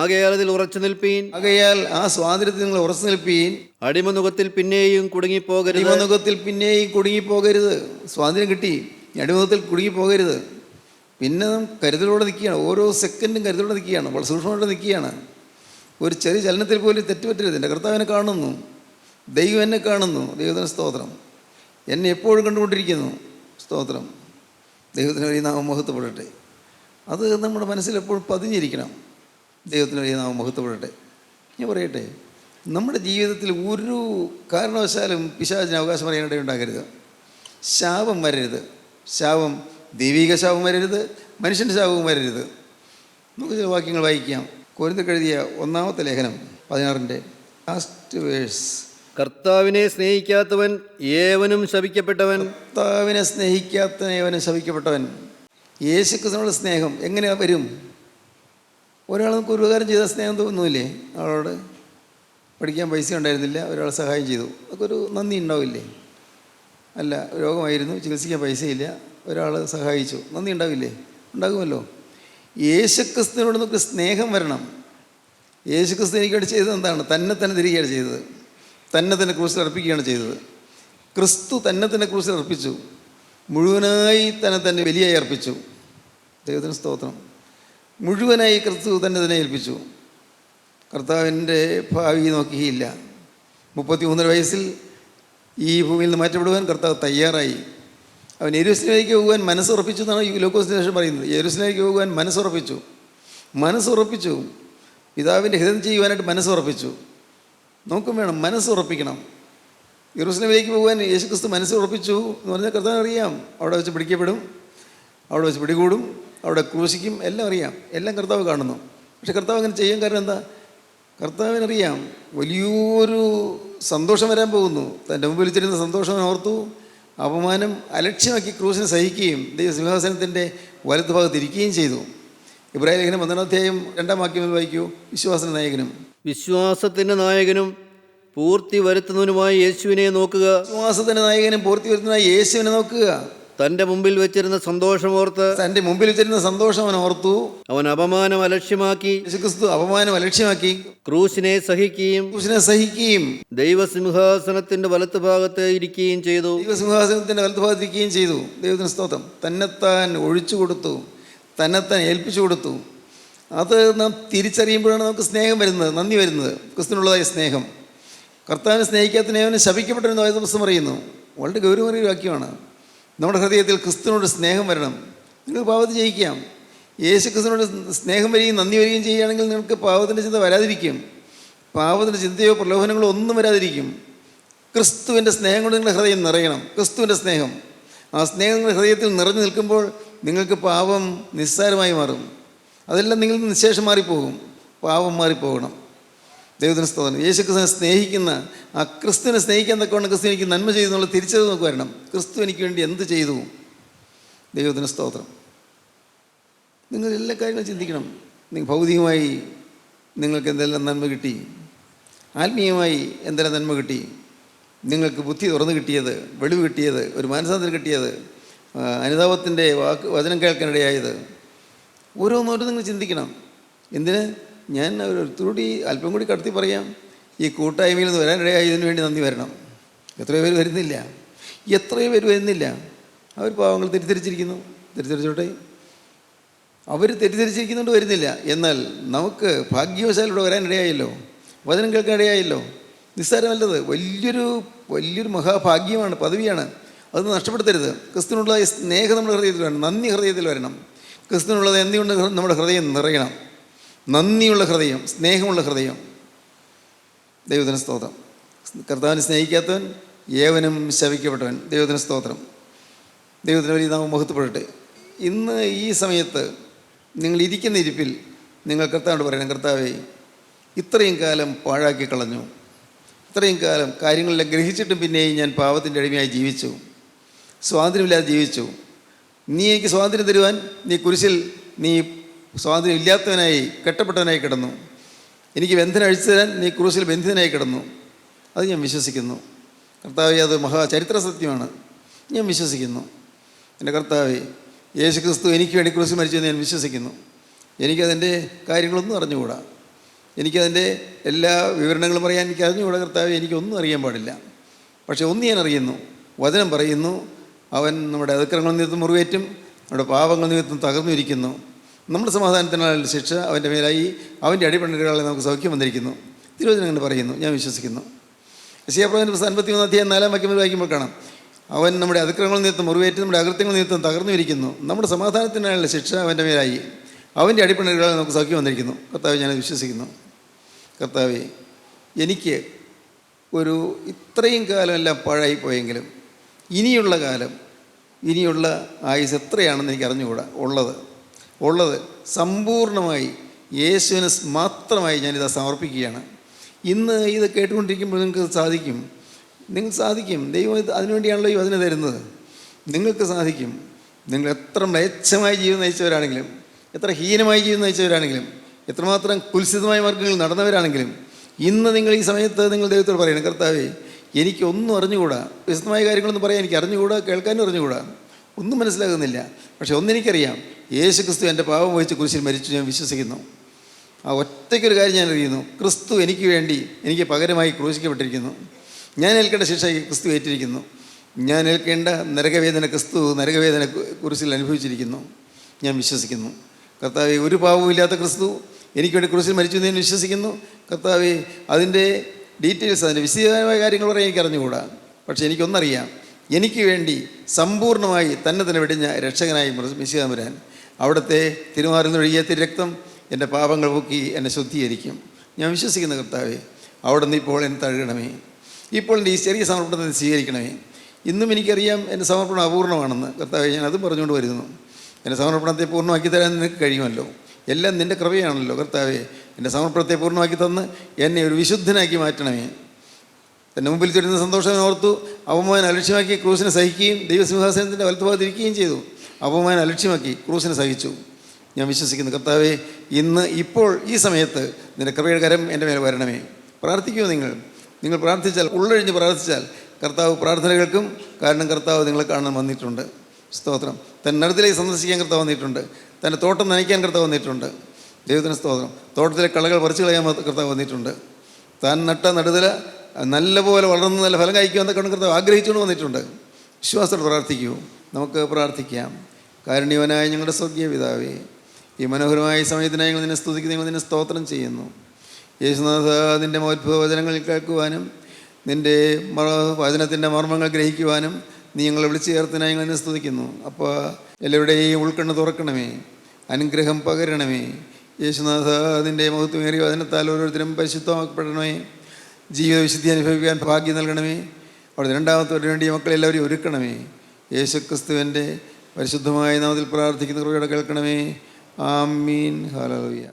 ആകയാൽ അതിൽ ഉറച്ചു നിൽപ്പീൻ, ആകയാൽ ആ സ്വാതന്ത്ര്യത്തിൽ നിങ്ങൾ ഉറച്ചു നിൽപ്പീൻ, അടിമനുഖത്തിൽ പിന്നെയും കുടുങ്ങിപ്പോകരുത്. സ്വാതന്ത്ര്യം കിട്ടി, അടിമനുഖത്തിൽ കുടുങ്ങിപ്പോകരുത്. പിന്നെ നാം കരുതലോടെ നിൽക്കുകയാണ്. ഓരോ സെക്കൻഡും കരുതലോടെ നിൽക്കുകയാണ്, വളരെ സൂക്ഷ്മമായിട്ട് നിൽക്കുകയാണ്. ഒരു ചെറിയ ചലനത്തിൽ പോലും തെറ്റുപറ്റരുത്. എൻ്റെ കർത്താവിനെ കാണുന്നു, ദൈവം എന്നെ കാണുന്നു. ദൈവത്തിന് സ്തോത്രം. എന്നെ എപ്പോഴും കണ്ടുകൊണ്ടിരിക്കുന്നു. സ്തോത്രം. ദൈവത്തിന് വലിയ നാമം മഹത്വപ്പെടട്ടെ. അത് നമ്മുടെ മനസ്സിൽ എപ്പോഴും പതിഞ്ഞിരിക്കണം. ദൈവത്തിന് വലിയ നാമം മഹത്വപ്പെടട്ടെ. ഞാൻ പറയട്ടെ, നമ്മുടെ ജീവിതത്തിൽ ഒരു കാരണവശാലും പിശാചിന് അവകാശം പറയാനിടയിൽ ഉണ്ടാകരുത്. ശാപം വരരുത്. ശാപം, ദൈവിക ശാപം വരരുത്, മനുഷ്യൻ്റെ ശാപവും വരരുത്. നമുക്ക് ചില വാക്യങ്ങൾ വായിക്കാം. കൊരിന്ത്യർക്ക് എഴുതിയ 1-ാമത്തെ ലേഖനം 16-ന്റെ ലാസ്റ്റ് വേഴ്സ്. കർത്താവിനെ സ്നേഹിക്കാത്തവൻ ഏവനും ശപിക്കപ്പെട്ടവൻ. കർത്താവിനെ സ്നേഹിക്കാത്തവൻ ഏവനും ശപിക്കപ്പെട്ടവൻ. യേശുക്രിസ്തുവിനുള്ള സ്നേഹം എങ്ങനെ വരും? ഒരാൾ നമുക്ക് ഒരു ഉപകാരം ചെയ്ത സ്നേഹം തോന്നുന്നില്ലേ? ആളോട് പഠിക്കാൻ പൈസ ഉണ്ടായിരുന്നില്ല, ഒരാൾ സഹായം ചെയ്തു, അതൊക്കെ ഒരു നന്ദി ഉണ്ടാവില്ലേ? അല്ല, രോഗമായിരുന്നു, ചികിത്സിക്കാൻ പൈസയില്ല, ഒരാൾ സഹായിച്ചു, നന്ദി ഉണ്ടാവില്ലേ? ഉണ്ടാകുമല്ലോ. യേശുക്രിസ്തുവിനോട് നമുക്ക് സ്നേഹം വരണം. യേശുക്രിസ്തു എനിക്ക് വേണ്ടി ചെയ്തത് എന്താണ്? തന്നെ തിരികെയാണ് ചെയ്തത്. തന്നെ ക്രൂശിൽ അർപ്പിക്കുകയാണ് ചെയ്തത്. ക്രിസ്തു തന്നെ ക്രൂശിൽ അർപ്പിച്ചു. മുഴുവനായി തന്നെ ബലിയായി അർപ്പിച്ചു. ദൈവത്തിന് സ്തോത്രം. മുഴുവനായി ക്രിസ്തു തന്നെ ഏൽപ്പിച്ചു. കർത്താവിൻ്റെ ഭാവി നോക്കിയില്ല. 33 വയസ്സിൽ ഈ ഭൂമിയിൽ നിന്ന് മാറ്റപ്പെടുവാൻ കർത്താവ് തയ്യാറായി. അവൻ യെരൂശലേമിലേക്ക് പോകുവാൻ മനസ്സുറപ്പിച്ചു എന്നാണ് ഈ ലൂക്കോസിന് ശേഷം പറയുന്നത്. യെരൂശലേമിലേക്ക് പോകുവാൻ മനസ്സുറപ്പിച്ചു. പിതാവിൻ്റെ ഹിതം ചെയ്യുവാനായിട്ട് മനസ്സുറപ്പിച്ചു. നോക്കും വേണം, മനസ്സുറപ്പിക്കണം. യെരൂശലേമിലേക്ക് പോകാൻ യേശുക്രിസ്തു മനസ്സ് ഉറപ്പിച്ചു എന്ന് പറഞ്ഞാൽ കർത്താവിന് അറിയാം. അവിടെ വെച്ച് പിടിക്കപ്പെടും, അവിടെ വെച്ച് പിടികൂടും, അവിടെ ക്രൂശിക്കും, എല്ലാം അറിയാം, എല്ലാം കർത്താവ് കാണുന്നു. പക്ഷെ കർത്താവ് അങ്ങനെ ചെയ്യാൻ കാരണം എന്താ? കർത്താവിനറിയാം വലിയൊരു സന്തോഷം വരാൻ പോകുന്നു. തൻ്റെ മുമ്പിൽ വെച്ചിരുന്ന സന്തോഷം ഓർത്തു അപമാനം അലക്ഷ്യമാക്കി ക്രൂശിനെ സഹിക്കുകയും ദൈവസിംഹാസനത്തിൻ്റെ വലത്ത് ഭാഗത്ത് ഇരിക്കുകയും ചെയ്തു. ഇബ്രാഹിം ലേഖനം 12 അധ്യായം 2 വാക്യം വായിക്കൂ. വിശ്വാസത്തിൻ്റെ നായകനും പൂർത്തി വരുത്തുന്നതിനുമായി യേശുവിനെ നോക്കുക. വിശ്വാസത്തിൻ്റെ നായകനും പൂർത്തി വരുത്തുന്നതിനായി യേശുവിനെ നോക്കുക. തൻ്റെ മുമ്പിൽ വെച്ചിരുന്ന സന്തോഷമോർത്ത് തൻ്റെ മുമ്പിൽ വെച്ചിരുന്ന സന്തോഷം അവൻ ഓർത്തു. അവൻ അപമാനം അലക്ഷ്യമാക്കി, യേശുക്രിസ്തു അപമാനം അലക്ഷ്യമാക്കി ക്രൂശിനെ സഹിക്കുകയും ദൈവസിംഹാസനത്തിന്റെ വലത്ത് ഭാഗത്ത് ഇരിക്കുകയും ചെയ്തു. ദൈവസിംഹാസനത്തിന്റെ വലത്ത് ഭാഗത്ത് ഇരിക്കുകയും ചെയ്തു. ദൈവത്തിന് സ്തോത്രം. തന്നെത്താൻ ഒഴിച്ചു കൊടുത്തു, തന്നെത്താൻ ഏൽപ്പിച്ചു കൊടുത്തു. അത് നാം തിരിച്ചറിയുമ്പോഴാണ് നമുക്ക് സ്നേഹം വരുന്നത്, നന്ദി വരുന്നത്. ക്രിസ്തുവിനുള്ളതായ സ്നേഹം. കർത്താവിനെ സ്നേഹിക്കാത്തതിനെ അവന് ശപിക്കപ്പെട്ടെന്ന് വേദപുസ്തകം പറയുന്നു. വളരെ ഗൗരവമേറിയ വാക്യമാണ്. നമ്മുടെ ഹൃദയത്തിൽ ക്രിസ്തുവിനോട് സ്നേഹം വരണം. നിങ്ങൾക്ക് പാപത്തെ ജയിക്കാം. യേശു ക്രിസ്തുവിനോട് സ്നേഹം വരികയും നന്ദി വരികയും ചെയ്യുകയാണെങ്കിൽ നിങ്ങൾക്ക് പാപത്തിൻ്റെ ചിന്ത വരാതിരിക്കും. പാപത്തിൻ്റെ ചിന്തയോ പ്രലോഭനങ്ങളോ ഒന്നും വരാതിരിക്കും. ക്രിസ്തുവിൻ്റെ സ്നേഹം കൊണ്ട് നിങ്ങളുടെ ഹൃദയം നിറയണം. ക്രിസ്തുവിൻ്റെ സ്നേഹം, ആ സ്നേഹം നിങ്ങളുടെ ഹൃദയത്തിൽ നിറഞ്ഞു നിൽക്കുമ്പോൾ നിങ്ങൾക്ക് പാപം നിസ്സാരമായി മാറും. അതെല്ലാം നിങ്ങളിൽ നിന്ന് നിശേഷം മാറിപ്പോകും. പാപം മാറിപ്പോകണം. ദൈവത്തിന് സ്തോത്രം. യേശു ക്രിസ്തുവിനെ സ്നേഹിക്കുന്ന ആ ക്രിസ്തുവിനെ സ്നേഹിക്കാൻ തക്കവണ്ണം ക്രിസ്തു എനിക്ക് നന്മ ചെയ്തു എന്നുള്ള തിരിച്ചറിവ് നമുക്ക് വരണം. ക്രിസ്തു എനിക്ക് വേണ്ടി എന്ത് ചെയ്തു? ദൈവത്തിന് സ്തോത്രം. നിങ്ങൾ എല്ലാ കാര്യങ്ങളും ചിന്തിക്കണം. നിങ്ങൾ ഭൗതികമായി നിങ്ങൾക്ക് എന്തെല്ലാം നന്മ കിട്ടി, ആത്മീയമായി എന്തെല്ലാം നന്മ കിട്ടി, നിങ്ങൾക്ക് ബുദ്ധി തുറന്നു കിട്ടിയത്, വെളിവ് കിട്ടിയത്, ഒരു മാനസാന്തരം കിട്ടിയത്, അനുതാപത്തിൻ്റെ വചനം കേൾക്കാനിടയായത്, ഓരോന്നോരും നിങ്ങൾ ചിന്തിക്കണം. എന്തിന്? ഞാൻ ഒരിത്തിരി അല്പം കൂടി കടത്തി പറയാം. ഈ കൂട്ടായ്മയിൽ നിന്ന് വരാനിടയായതിനു വേണ്ടി നന്ദി വരണം. എത്രയോ പേര് വരുന്നില്ല, എത്രയോ പേര് വരുന്നില്ല. അവർ പാവങ്ങൾ തെറ്റിദ്ധരിച്ചിരിക്കുന്നു. തെറ്റിദ്ധരിച്ചോട്ടെ, അവർ തെറ്റിദ്ധരിച്ചിരിക്കുന്നുണ്ട്, വരുന്നില്ല. എന്നാൽ നമുക്ക് ഭാഗ്യവശാൽ ഇവിടെ വരാനിടയായല്ലോ, വചനം കേൾക്കാനിടയായല്ലോ. നിസ്സാരമല്ലത്, വലിയൊരു മഹാഭാഗ്യമാണ്, പദവിയാണ്. അത് നഷ്ടപ്പെടുത്തരുത്. ക്രിസ്തുവിനുള്ള സ്നേഹം നമ്മുടെ ഹൃദയത്തിൽ വരണം, നന്ദി ഹൃദയത്തിൽ വരണം. ക്രിസ്തുവിനുള്ളത് എന്തുകൊണ്ട് നമ്മുടെ ഹൃദയം നിറയണം. നന്ദിയുള്ള ഹൃദയം, സ്നേഹമുള്ള ഹൃദയം. ദൈവത്തിന് സ്തോത്രം. കർത്താവിനെ സ്നേഹിക്കാത്തവൻ ഏവനും ശപിക്കപ്പെട്ടവൻ. ദൈവത്തിന് സ്തോത്രം. ദൈവത്തിന് വലിയ നാമം മഹത്വപ്പെടട്ടെ. ഇന്ന് ഈ സമയത്ത് നിങ്ങൾ ഇരിക്കുന്ന ഇരിപ്പിൽ നിങ്ങൾ കർത്താവിനോട് പറയണം, കർത്താവേ, ഇത്രയും കാലം പാഴാക്കി കളഞ്ഞു, ഇത്രയും കാലം കാര്യങ്ങളെല്ലാം ഗ്രഹിച്ചിട്ടും പിന്നെയും ഞാൻ പാപത്തിൻ്റെ അടിമയായി ജീവിച്ചു, സ്വാതന്ത്ര്യമില്ലാതെ ജീവിച്ചു. നീ എനിക്ക് സ്വാതന്ത്ര്യം തരുവാൻ നീ കുരിശിൽ നീ സ്വാതന്ത്ര്യം ഇല്ലാത്തവനായി കെട്ടപ്പെട്ടവനായി കിടന്നു. എനിക്ക് ബന്ധനം അഴിച്ചു തരാൻ നീ ക്രൂശിൽ ബന്ധിതനായി കിടന്നു. അത് ഞാൻ വിശ്വസിക്കുന്നു കർത്താവേ. അത് മഹാചരിത്ര സത്യമാണ്, ഞാൻ വിശ്വസിക്കുന്നു. എൻ്റെ കർത്താവേ, യേശു ക്രിസ്തു എനിക്ക് വേണ്ടി ക്രൂശിൽ മരിച്ചെന്ന് ഞാൻ വിശ്വസിക്കുന്നു. എനിക്കതിൻ്റെ കാര്യങ്ങളൊന്നും അറിഞ്ഞുകൂടാ, എനിക്കതിൻ്റെ എല്ലാ വിവരണങ്ങളും പറയാൻ എനിക്ക് അറിഞ്ഞുകൂടാ. കർത്താവേ, എനിക്കൊന്നും അറിയാൻ പാടില്ല. പക്ഷേ ഒന്ന് ഞാൻ അറിയുന്നു, വചനം പറയുന്നു, അവൻ നമ്മുടെ അതിക്രമങ്ങൾ നിമിത്തം മുറിവേറ്റും നമ്മുടെ പാപങ്ങൾ നിമിത്തം തകർന്നിരിക്കുന്നു. നമ്മുടെ സമാധാനത്തിനുള്ള ശിക്ഷ അവൻ്റെ മേലായി, അവൻ്റെ അടിപണികളെ നമുക്ക് സൗഖ്യം വന്നിരിക്കുന്നു. തിരുവചനം അങ്ങനെ പറയുന്നു, ഞാൻ വിശ്വസിക്കുന്നു. യെശയ്യാപ്രവചനം 53 അധ്യായം 4 വാക്യം വായിക്കുമ്പോൾ കാണാം, അവൻ നമ്മുടെ അതിക്രമങ്ങൾ നിമിത്തം മുറിവേറ്റ് നമ്മുടെ അകൃത്യങ്ങൾ നിമിത്തം തകർന്നിരിക്കുന്നു. നമ്മുടെ സമാധാനത്തിനുള്ള ശിക്ഷ അവൻ്റെ മേലായി, അവൻ്റെ അടിപ്പണികളെ നമുക്ക് സൗഖ്യം വന്നിരിക്കുന്നു. കർത്താവെ, ഞാനത് വിശ്വസിക്കുന്നു. കർത്താവെ, എനിക്ക് ഇത്രയും കാലം എല്ലാം പാഴായിപ്പോയെങ്കിലും ഇനിയുള്ള കാലം, ഇനിയുള്ള ആയുസ് എത്രയാണെന്ന് എനിക്ക് അറിഞ്ഞുകൂടാ. ഉള്ളത് സമ്പൂർണ്ണമായി യേശുവിന് മാത്രമായി ഞാനിത് സമർപ്പിക്കുകയാണ്. ഇന്ന് ഇത് കേട്ടുകൊണ്ടിരിക്കുമ്പോൾ നിങ്ങൾക്ക് സാധിക്കും. ദൈവം അതിനുവേണ്ടിയാണല്ലോ ഈ വചനം തരുന്നത്. നിങ്ങൾക്ക് സാധിക്കും. നിങ്ങൾ എത്ര മ്ലേച്ഛമായ ജീവിതം നയിച്ചവരാണെങ്കിലും, എത്ര ഹീനമായ ജീവിതം നയിച്ചവരാണെങ്കിലും, എത്രമാത്രം കുൽസിതമായ മാർഗ്ഗങ്ങളിൽ നടന്നവരാണെങ്കിലും, ഇന്ന് നിങ്ങൾ ഈ സമയത്ത് നിങ്ങൾ ദൈവത്തോട് പറയണം, കർത്താവേ, എനിക്കൊന്നും അറിഞ്ഞുകൂടാ, വിശദമായ കാര്യങ്ങളൊന്നും പറയാൻ എനിക്ക് അറിഞ്ഞുകൂടാ, കേൾക്കാനും അറിഞ്ഞുകൂടാ, ഒന്നും മനസ്സിലാകുന്നില്ല. പക്ഷെ ഒന്നെനിക്കറിയാം, യേശു ക്രിസ്തു എൻ്റെ പാപം വഹിച്ച് കുരിശിൽ മരിച്ചു, ഞാൻ വിശ്വസിക്കുന്നു. ആ ഒറ്റയ്ക്കൊരു കാര്യം ഞാൻ അറിയുന്നു, ക്രിസ്തു എനിക്ക് വേണ്ടി, എനിക്ക് പകരമായി ക്രൂശിക്കപ്പെട്ടിരിക്കുന്നു. ഞാൻ ഏൽക്കേണ്ട ശിക്ഷ ക്രിസ്തു ഏറ്റിരിക്കുന്നു. ഞാൻ ഏൽക്കേണ്ട നരകവേദന ക്രിസ്തു നരകവേദന കുരിശിൽ അനുഭവിച്ചിരിക്കുന്നു. ഞാൻ വിശ്വസിക്കുന്നു. കർത്താവെ, ഒരു പാവവുമില്ലാത്ത ക്രിസ്തു എനിക്ക് വേണ്ടി ക്രൂശിൽ മരിച്ചു എന്ന് ഞാൻ വിശ്വസിക്കുന്നു. കർത്താവെ, അതിൻ്റെ ഡീറ്റെയിൽസ്, അതിൻ്റെ വിശദമായ കാര്യങ്ങൾ പറയാൻ എനിക്ക് അറിഞ്ഞുകൂടാ. പക്ഷേ എനിക്കൊന്നറിയാം, എനിക്ക് വേണ്ടി സമ്പൂർണ്ണമായി തന്നെ വെടിഞ്ഞ രക്ഷകനായി മിശിഹാ തമ്പുരാൻ, അവിടുത്തെ തിരുമാറിൽ ഒഴുകിയ രക്തം എൻ്റെ പാപങ്ങൾ പൊക്കി എന്നെ ശുദ്ധീകരിക്കും. ഞാൻ വിശ്വസിക്കുന്ന കർത്താവെ, അവിടെ നിന്ന് ഇപ്പോൾ എന്നെ തഴുകണമേ. ഇപ്പോൾ എൻ്റെ ഈ ചെറിയ സമർപ്പണത്തെ സ്വീകരിക്കണമേ. ഇന്നും എനിക്കറിയാം എൻ്റെ സമർപ്പണം അപൂർണ്ണമാണെന്ന്. കർത്താവേ, ഞാൻ അതും പറഞ്ഞുകൊണ്ട് വരുന്നു. എൻ്റെ സമർപ്പണത്തെ പൂർണ്ണമാക്കി തരാൻ നിനക്ക് കഴിയുമല്ലോ. എല്ലാം നിൻ്റെ കൃപയാണല്ലോ കർത്താവേ. എൻ്റെ സമർപ്പണത്തെ പൂർണ്ണമാക്കി തന്ന് എന്നെ ഒരു വിശുദ്ധനാക്കി മാറ്റണമേ. എൻ്റെ മുമ്പിൽ തരുന്ന സന്തോഷം ഓർത്തു അപമാനം അലക്ഷ്യമാക്കി ക്രൂസിനെ സഹിക്കുകയും ദൈവസിംഹാസനത്തിൻ്റെ വലത്തുഭാഗത്തിരിക്കുകയും ചെയ്തു. അപമാനം അലക്ഷ്യമാക്കി ക്രൂസിനെ സഹിച്ചു. ഞാൻ വിശ്വസിക്കുന്നു കർത്താവേ, ഇന്ന് ഇപ്പോൾ ഈ സമയത്ത് നിൻ്റെ കൃപയുടെ കരം എൻ്റെ മേൽ വരണമേ. പ്രാർത്ഥിക്കുമോ? നിങ്ങൾ പ്രാർത്ഥിച്ചാൽ, ഉള്ളൊഴിഞ്ഞ് പ്രാർത്ഥിച്ചാൽ കർത്താവ് പ്രാർത്ഥന കേൾക്കും. കാരണം കർത്താവ് നിങ്ങളെ കാണാൻ വന്നിട്ടുണ്ട്. സ്തോത്രം. തൻ്റെ നടുത്തിലേക്ക് സന്ദർശിക്കാൻ കർത്താവ് വന്നിട്ടുണ്ട്. തൻ്റെ തോട്ടം നനയ്ക്കാൻ കർത്താവ് വന്നിട്ടുണ്ട്. ദൈവത്തിന് സ്തോത്രം. തോട്ടത്തിലെ കളകൾ പറിച്ചു കളയാൻ കർത്താവ് വന്നിട്ടുണ്ട്. താൻ നട്ട നടുതല നല്ലപോലെ വളർന്ന് നല്ല ഫലം കഴിക്കുമെന്നൊക്കെ കർത്താവ് ആഗ്രഹിച്ചുകൊണ്ട് വന്നിട്ടുണ്ട്. വിശ്വാസത്തോടെ പ്രാർത്ഥിക്കൂ. നമുക്ക് പ്രാർത്ഥിക്കാം. കാരുണ്യവനായ ഞങ്ങളുടെ സ്വർഗീയ പിതാവേ, ഈ മനോഹരമായ സമയത്തിനായി ഞങ്ങൾ നിന്നെ സ്തുതിക്കുന്നു, ഞങ്ങൾ നിന്നെ സ്തോത്രം ചെയ്യുന്നു. യേശുനാഥ, നിൻ്റെ അത്ഭുത വചനങ്ങൾ കേൾക്കുവാനും നിൻ്റെ വചനത്തിൻ്റെ മർമ്മങ്ങൾ ഗ്രഹിക്കുവാനും നീ ഞങ്ങളെ വിളിച്ചു ചേർത്തിനായി ഞങ്ങൾ നിന്നെ സ്തുതിക്കുന്നു. അപ്പോൾ എല്ലാവരുടെയും ഉൾക്കണ്ണ് തുറക്കണമേ, അനുഗ്രഹം പകരണമേ. യേശുനാഥ, നിൻ്റെ മഹത്വമേറിയ വചനത്താൽ ഓരോരുത്തരും പരിശുദ്ധമാക്കപ്പെടണമേ. ജീവിത വിശുദ്ധി അനുഭവിക്കാൻ ഭാഗ്യം നൽകണമേ. അവിടെ രണ്ടാമത്തവർക്ക് വേണ്ടി മക്കളെല്ലാവരെയും ഒരുക്കണമേ. യേശുക്രിസ്തുവിൻ്റെ പരിശുദ്ധമായ നാമത്തിൽ പ്രാർത്ഥിക്കുന്ന കൃപയോടെ കേൾക്കണമേ. ആമീൻ. ഹല്ലേലൂയ.